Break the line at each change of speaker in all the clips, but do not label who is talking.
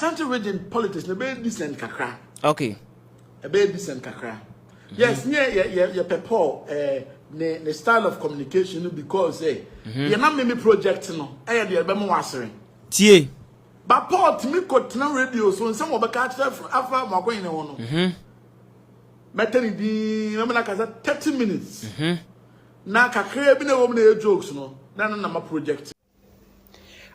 Asante region politics, a very decent kakra.
Okay.
A very decent kakra. Yes, yeah, people, the style of communication because you're not many projects, no. I had the album wasering.
Tie.
But Paul, to me, got no radio, so some of the catch after my going on. Maternity, I'm like 30 minutes. Now, kakra, be no woman jokes, no. None of my projects.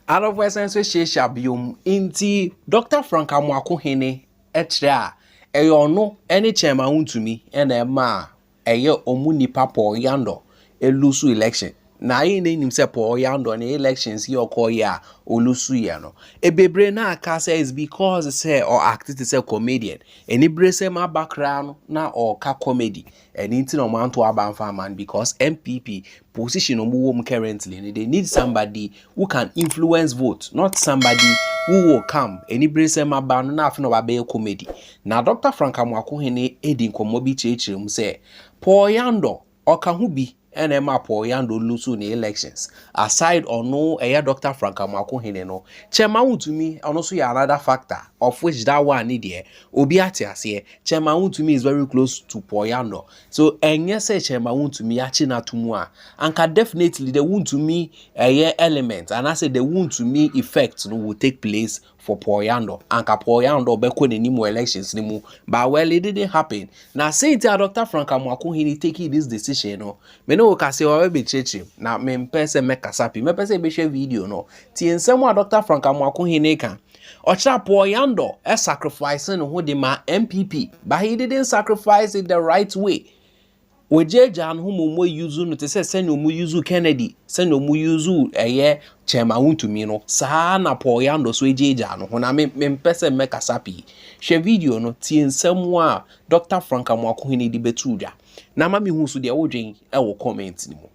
Out of Western Association, inti Dr. Frank Amoako Hene, etra, no any chairman Wontumi, and a ma, omuni papo Yandoh, lusu election. Na ye name himself Paul Yandoh and elections you call ya olusu yano. E bebre na akasa is because say or acted as a comedian. Any brace my background na or ka comedy. And into no man to a man because MPP position on currently they need somebody who can influence vote, not somebody who will come. Any brace my ban na no abe comedy. Now Dr. Frank Amoako Hene edin komobi chechim say Paul Yandoh or can who be and Paul Yandoh lusu ni elections. Aside or no, Dr. Frank Amoako Hene no. Chairman Wontumi and also another factor of which that one need here. Obiati here. Chairman Wontumi is very close to Paul Yandoh. So yes, Chairman Wontumi achina tumwa. And can definitely the Wontumi element and I say the Wontumi effect will take place for Paul Yandoh. And Paul Yandoh beko ni more elections ni mu. But well, it didn't happen. Now say Dr. Frank Amoako Hene taking this decision no. No kasi wa be cheche na me mpese mekasapi me pese be share video no ti ensem Dr. Frank Amoako Hene kan o cha Paul Yandoh sacrificing who the ma MPP but he didn't sacrifice it the right way ojeja no mo yuzu no te se send no yuzu Kennedy send no yuzu chairman Wontumi no sa na Paul Yandoh so ejeja no na me mpese mekasapi share video no ti ensem Dr. Frank Amoako Hene di betuja na mami hu so de wodwen e wo comment ni mo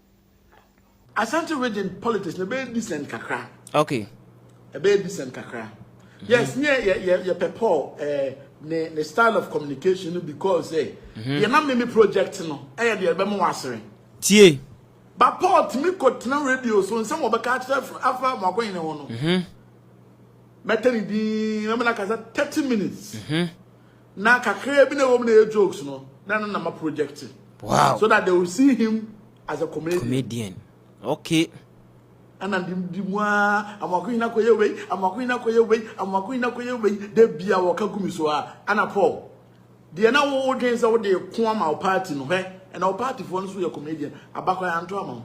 Asante region politics, a very decent kakra.
Okay.
A very decent kakra. Yes, yeah, people, the style of communication because you're not many projects, no. I had the album wasering.
Tie.
But Paul, to me, got no radio, so some of the catch after my going on. Maternity, I'm like 30 minutes. Now, kakra, be no woman jokes, no. None of my projects.
Wow.
So that they will see him as a comedian.
Okay.
And the moi, I'm walking na koye way, I'm walking na koye way, I'm walking na koye way, they be a waka gumiswa, and a Paul. The now old days out there come our party no he, and our party for us a comedian, a back and drama.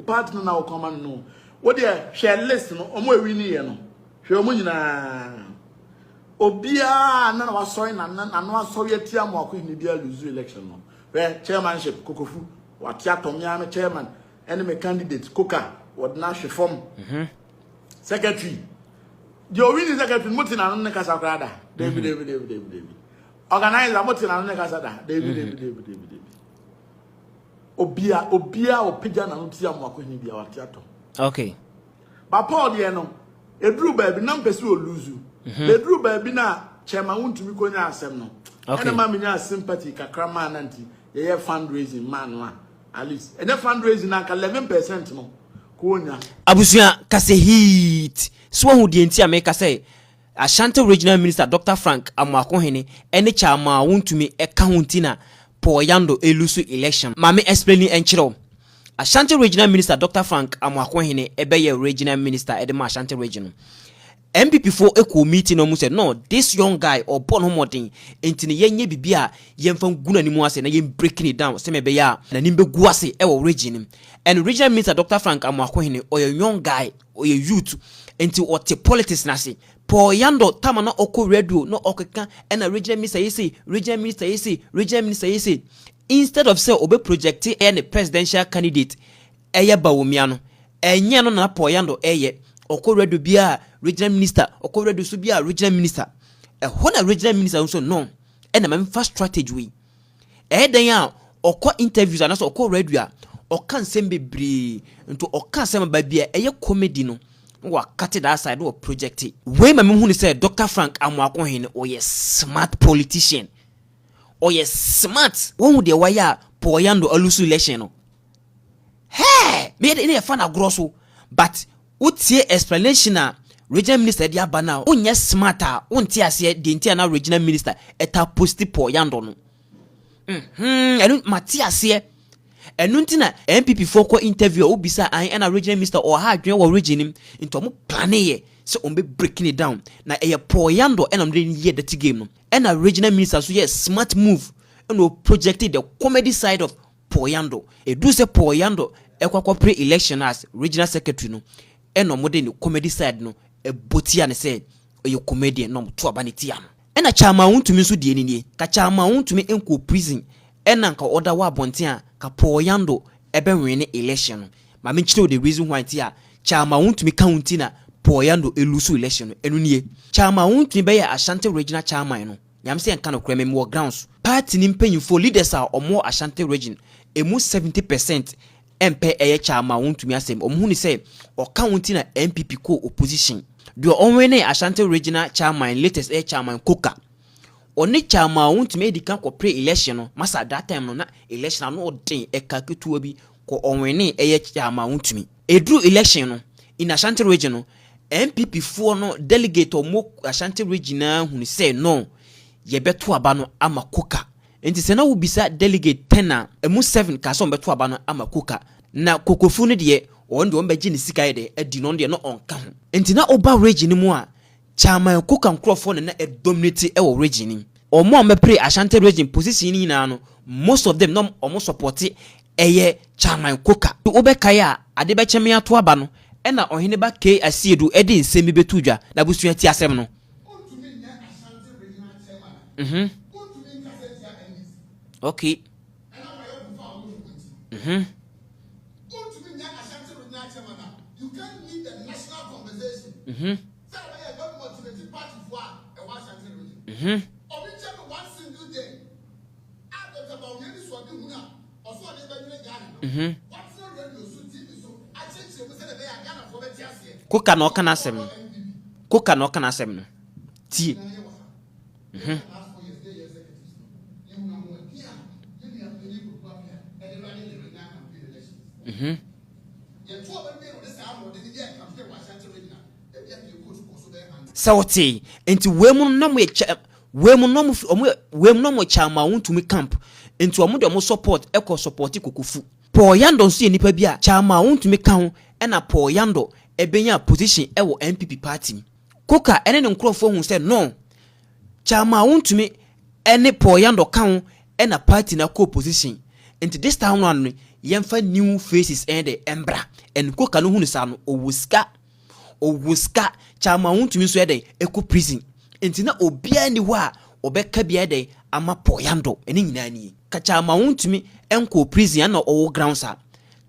Party no now come and no. What they share listen on where we need no. Show money na Obia none of us sorry and no sorry at Amoako in the lose election no. Where chairmanship Kokofu, what Yatom chairman, enemy candidate Coca. What national form? Secretary. The winning secretary, Mutin and Casacrada. David. Organizer Mutin and Casada. David. Obia, or Pigeon and Tiamoako in the theater.
Okay.
But Paul Diano, a drew baby, none pursue lose you. The drew baby now, Chairman Wontumi Konya Semno. Okay. And a mamma sympathy, Kakraman anti, they have fundraising man, at least. And the fundraising, 11% no.
Abusia kase hit so hu de ntia me kase Ashanti Regional Minister Dr. Frank Amoako Hene ene chairman Wontumi eka huntina Paul Yandoh elusu election mame explaining enchiro Ashanti Regional Minister Dr. Frank Amoako Hene ebeye regional minister edema Ashanti region MPP for equal meeting no said no this young guy or born homodin entine yenye bibia yemfam guna ni mu ase na yem breaking it down se mebe ya na nimbe guase e wo region and regional minister Dr. Frank Amoako Hene or a young guy or a youth into what politics na se Paul Yandoh tamana oko radio no okeka and a regional minister yesi instead of say obe project any presidential candidate eye bawumiano enye no na Paul Yandoh eye oko radio bia regional minister oko radio so bia regional minister when regional minister also no and am first strategy we dan ya oko interviews and so oko radio okan sem bebre nto okan sem ba bia eye comedy no wa cut that side no project we ma hu ni say Dr. Frank Amoako Hene o yes smart politician o yes smart won hu de waya Paul Yandoh alusu election no hey me dey fan agroso but what say explanation
regional minister dia ba na onye smarter onti ase de ntia na regional minister eta posti po Yandoh no enu mati ase enu ntina MPP for interview obisa an na regional minister or ha adwen wo region into mo plan ye so on be breaking it down na eye po Yandoh enam de ye that game no and a regional minister so yes smart move and we projected the comedy side of po Yandoh e do say po Yandoh e kwakwa pre-election as regional secretary no and no modern the comedy side no e botia ne say you comedian no to abanitia no and a chama Wontumi so die ni ka chama Wontumi enko prison and anka order wa bontia ka po Yandoh e be win election no ma me chire the reason why tia chama Wontumi county na po Yandoh elusu election no enu nie chama Wontumi be ya Ashanti regional chairman no nyam se enka no kreme mo grounds party ni mpanyimfo leaders are omo Ashanti region emu 70% MP eye chama Wontumi asem omu ni say o county na MPP ko opposition do onwene Ashanti regional chairman latest air chairman Koka oni chama Wontumi edikan ko pre-election no masa that time no na election no den ekaketuwa bi ko onwene eye chama Wontumi edru election no in Ashanti region no MPP for no delegate or mo Ashanti regional who say no ye beto aba no ama Koka enti se na wo bisa delegate 10 na emu 7 ka so beto aba no ama Koka na kokofu ne de on de on beji ne sika ye de edi no de no onka ho enti na oba region mu a chairman Koka nkrofo ne na e dominate e wo region o mo me pre Ashanti region position ni na no most of them no omo support eye chairman Koka wo be kai a ade be cheme ato aba no ena ohene ba ke asiedu edi nsemi betudwa na busua ti asem no
Wontumi nya Ashanti regional chairman Wontumi kaseti ya NDC
okay
ena wa yo bufa wo Wontumi Wontumi nya Ashanti regional chairman you can't lead the national conversation say we are going to motivate party for e wa Ashanti region obi cheme one single day out of about yeni so de huna oso de ba nyina Ghana what's not radio so TV so a chenche we say the Ghana for be ti ase
Koka no kana asem no Koka no kana asem no tie Sauti enti wemu no mo chama Wontumi camp enti omo de mo support eko support kokofu po Yandoh nso nipa bi a chama Wontumi kan na po Yandoh ebenya position ewo MPP party Koka ene ne nkrofo hu say no chama Wontumi ene po Yandoh kan na party na co position enti this time one yemfa new faces and embra en Koka no hu sa no owuska chama Wontumi so ede eco prison enti na obia ni ho a obeka bia ede ama po Yandoh ene nyina ni ka chama Wontumi enko prison na owo grounds a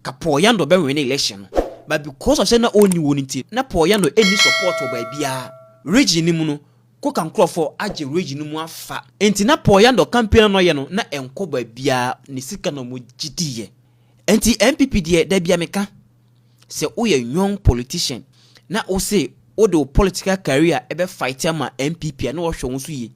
ka po Yandoh be win election but because of say na oni woniti na po Yandoh any support oba bia region ni mu no Koka nkrofo age region mu afa enti na po Yandoh campaign no ye no na enko ba bia ni sika na mo gidiye enti MPP de da bia meka se o ye young politician na o say o de political career ebe fight ama MPP na o hwo nso yi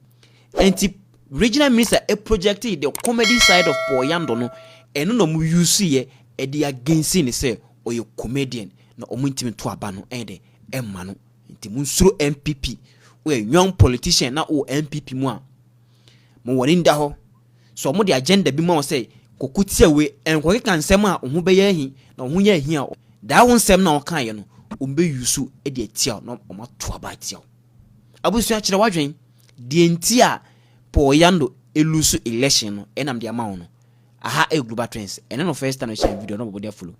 enti regional minister a projected the comedy side of po Yandoh no eno no mu use ye e de against ni say o ye comedian na o mu ntimi to aba no ende emma no enti mu nsuro MPP o ye young politician na o MPP mu a mo woni nda ho so mo de agenda bi ma o say kokutia we enko ke kan nsem a ho be ye hi na ho ye hi a da wo nsem na o kan ye no umbe yusu e de tia no o ma to aba tia abusua kire wadwen de ntia po Yandoh elusu election no enam de ama no aha e global trends ene no first time share video no body follow